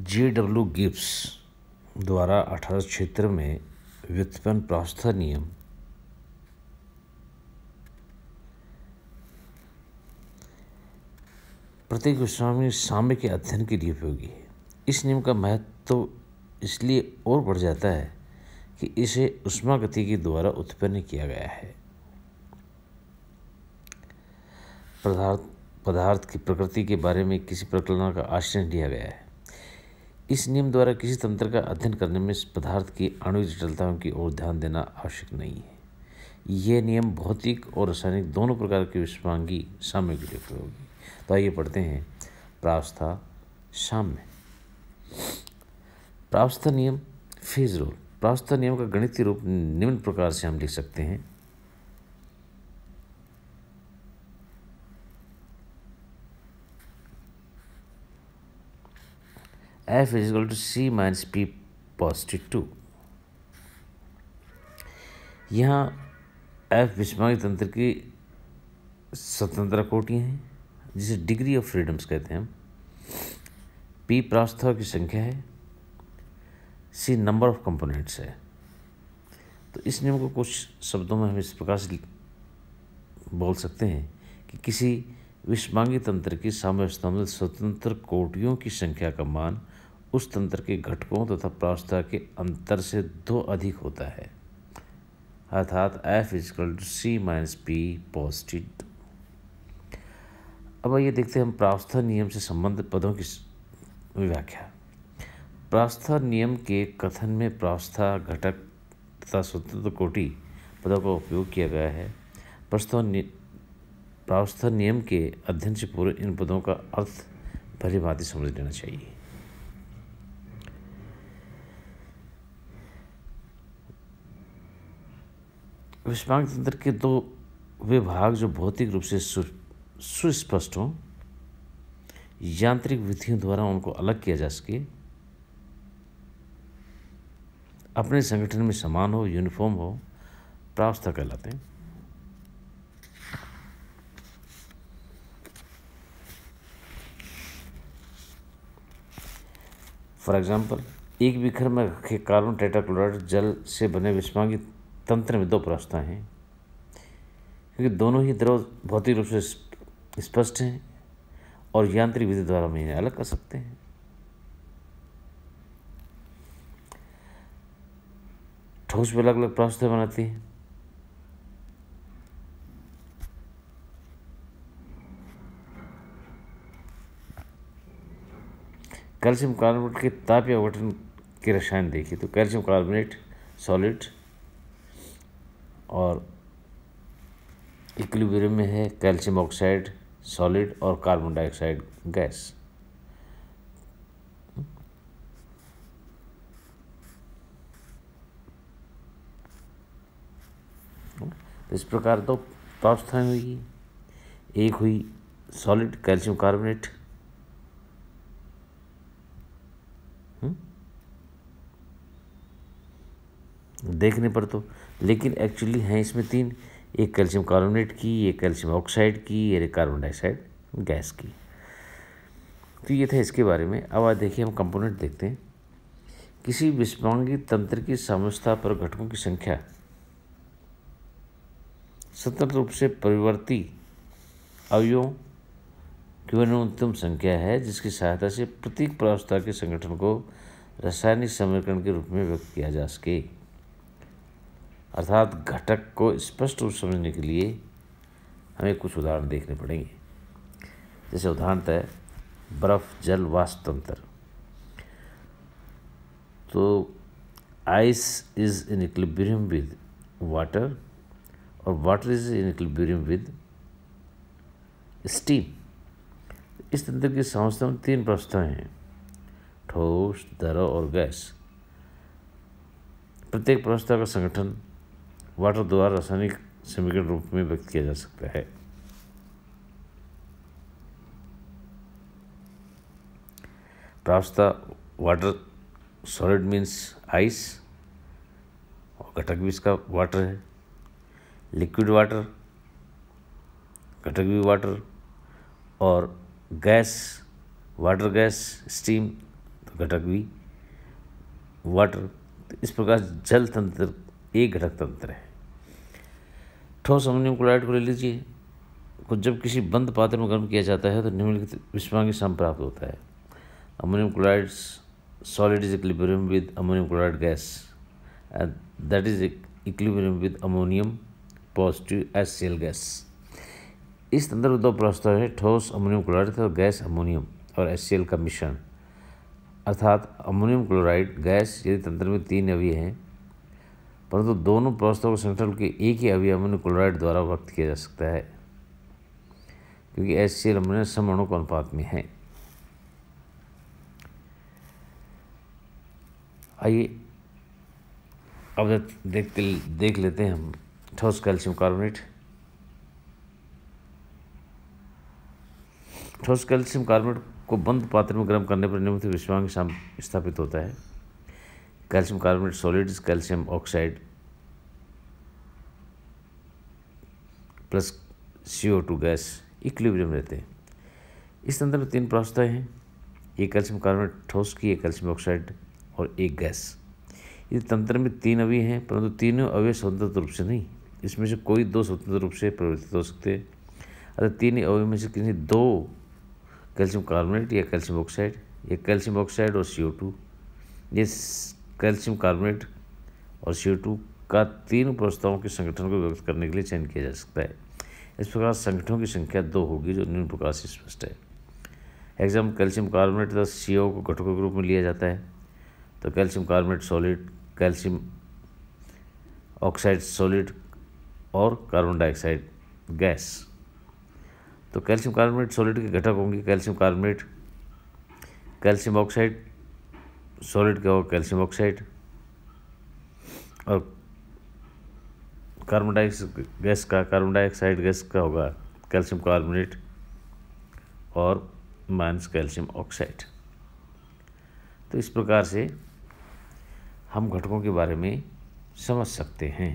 J.W. Gibbs द्वारा 1876 में व्युत्पन्न प्रावस्था नियम प्रत्येक विश्वामी साम्य के अध्ययन के लिए उपयोगी है। इस नियम का महत्व तो इसलिए और बढ़ जाता है कि इसे ऊष्मागतिकी द्वारा उत्पन्न किया गया है। पदार्थ की प्रकृति के बारे में किसी प्रकल्पना का आश्रय लिया गया है। इस नियम द्वारा किसी तंत्र का अध्ययन करने में इस पदार्थ की आणविक जटिलताओं की ओर ध्यान देना आवश्यक नहीं है। यह नियम भौतिक और रासायनिक दोनों प्रकार के विश्वांगी साम्य के लिए उपयोगी। तो आइए पढ़ते हैं प्रावस्था साम्य। प्रावस्था नियम फेज रूल। प्रावस्था नियम का गणितीय रूप निम्न प्रकार से हम लिख सकते हैं। F is equal to C minus P positive 2। यहाँ F विषमांगी तंत्र की स्वतंत्र कोटियाँ हैं जिसे डिग्री ऑफ फ्रीडम्स कहते हैं। P प्रावस्था की संख्या है, C नंबर ऑफ कंपोनेंट्स है। तो इस नियम को कुछ शब्दों में हम इस प्रकार से बोल सकते हैं कि किसी विषमांगी तंत्र की साम्यावस्था में स्वतंत्र कोटियों की संख्या का मान उस तंत्र के घटकों तथा प्रावस्था के अंतर से 2 अधिक होता है, अर्थात F is equal to C minus P positive 2। अब आइए देखते हैं हम प्रावस्था नियम से संबंधित पदों की व्याख्या। प्रावस्था नियम के कथन में प्रावस्था घटक तथा स्वतंत्र कोटि पदों का उपयोग किया गया है। प्रावस्था नियम के अध्ययन से पूर्व इन पदों का अर्थ भली भांति समझ लेना चाहिए। विषमांगी तंत्र के 2 विभाग जो भौतिक रूप से सुस्पष्ट हों, यांत्रिक विधियों द्वारा उनको अलग किया जा सके, अपने संगठन में समान हो, यूनिफॉर्म हो, प्रावस्था कहलाते हैं। फॉर एग्जाम्पल, एक बिखर में रखे कार्बन टेट्राक्लोराइड जल से बने विषमांगी तंत्र में 2 प्रावस्थाएं हैं, क्योंकि दोनों ही द्रव भौतिक रूप से स्पष्ट हैं और यांत्रिक विधि द्वारा हम इन्हें अलग कर सकते हैं। ठोस भी अलग अलग प्रावस्थाएं बनाती हैं। कैल्शियम कार्बोनेट के तापीय अपघटन के रसायन देखिए तो कैल्शियम कार्बोनेट सॉलिड और इक्विलिब्रियम में है कैल्शियम ऑक्साइड सॉलिड और कार्बन डाइऑक्साइड गैस। तो इस प्रकार 2 प्रावस्थाएं हुई। एक हुई सॉलिड कैल्शियम कार्बोनेट, देखने पर तो, लेकिन एक्चुअली हैं इसमें 3, एक कैल्शियम कार्बोनेट की, एक कैल्शियम ऑक्साइड की, एक कार्बन डाइऑक्साइड गैस की। तो ये था इसके बारे में। अब आज देखिए हम कंपोनेंट देखते हैं। किसी विषमांगी तंत्र की साम्यावस्था पर घटकों की संख्या स्वतंत्र रूप से परिवर्ती अवयवों की न्यूनतम संख्या है, जिसकी सहायता से प्रत्येक प्रावस्था के संगठन को रासायनिक समीकरण के रूप में व्यक्त किया जा सके। अर्थात घटक को स्पष्ट रूप समझने के लिए हमें कुछ उदाहरण देखने पड़ेंगे। जैसे उदाहरणतः बर्फ जल वाष्प तंत्र। तो ice is in equilibrium with water और water is in equilibrium with steam. इस तंत्र की साम्यावस्था में 3 प्रावस्थाएं हैं, ठोस, द्रव और गैस। प्रत्येक प्रावस्था का संगठन वाटर द्वारा रासायनिक समीकरण रूप में व्यक्त किया जा सकता है। प्रावस्था वाटर सॉलिड मीन्स आइस और घटक भी इसका वाटर है। लिक्विड वाटर घटक भी वाटर और गैस वाटर गैस स्टीम घटक भी वाटर। तो इस प्रकार जल तंत्र एक घटक तंत्र है। ठोस अमोनियम क्लोराइड को ले लीजिए, को जब किसी बंद पात्र में गर्म किया जाता है तो निम्नलिखित विस्मांगी सम प्राप्त होता है। Ammonium chloride solid is equilibrium with ammonium chloride gas and that is equilibrium with ammonium positive HCl gas. इस तंत्र में दो प्रस्ताव है, ठोस अमोनियम क्लोराइड और गैस अमोनियम और HCl का मिश्रण, अर्थात अमोनियम क्लोराइड गैस यदि तंत्र में 3 अवयव हैं परंतु दोनों प्रस्ताव के संगठन के एक ही अवयव अमोनियम क्लोराइड द्वारा व्यक्त किया जा सकता है, क्योंकि HCl अमोनियम समअणु अनुपात में है। आइए अब देख लेते हैं हम ठोस कैल्शियम कार्बोनेट। ठोस कैल्शियम कार्बोनेट को बंद पात्र में गर्म करने पर निम्नलिखित विस्मांग स्थापित होता है। Calcium carbonate solid calcium oxide plus CO2 gas equilibrium रहते हैं। इस तंत्र में 3 प्रावस्थाएं हैं, एक कैल्शियम कार्बोनेट ठोस की, एक कैल्शियम ऑक्साइड और एक गैस। इस तंत्र में 3 अवयव हैं परंतु तीनों अवयव स्वतंत्र रूप से नहीं, इसमें से कोई 2 स्वतंत्र रूप से परिवर्तित हो सकते हैं। अतः 3 अवयव में से किसी 2 कैल्शियम कार्बोनेट या कैल्शियम ऑक्साइड या कैल्शियम ऑक्साइड और CO2, ये कैल्शियम कार्बोनेट और CO2 का 3 प्रस्तावों के संगठन को व्यक्त करने के लिए चयन किया जा सकता है। इस प्रकार संगठनों की संख्या 2 होगी जो निम्न प्रकार से स्पष्ट है। एग्जाम्पल, कैल्शियम कार्बोनेट तथा CO को घटकों के रूप में लिया जाता है तो calcium carbonate solid, calcium oxide solid और कार्बन डाइऑक्साइड गैस। तो कैल्शियम कार्बोनेट सॉलिड के घटक होंगे calcium carbonate, calcium oxide solid का होगा कैल्शियम ऑक्साइड और कार्बन डाइऑक्साइड गैस का होगा कैल्शियम कार्बोनेट और माइनस कैल्शियम ऑक्साइड। तो इस प्रकार से हम घटकों के बारे में समझ सकते हैं।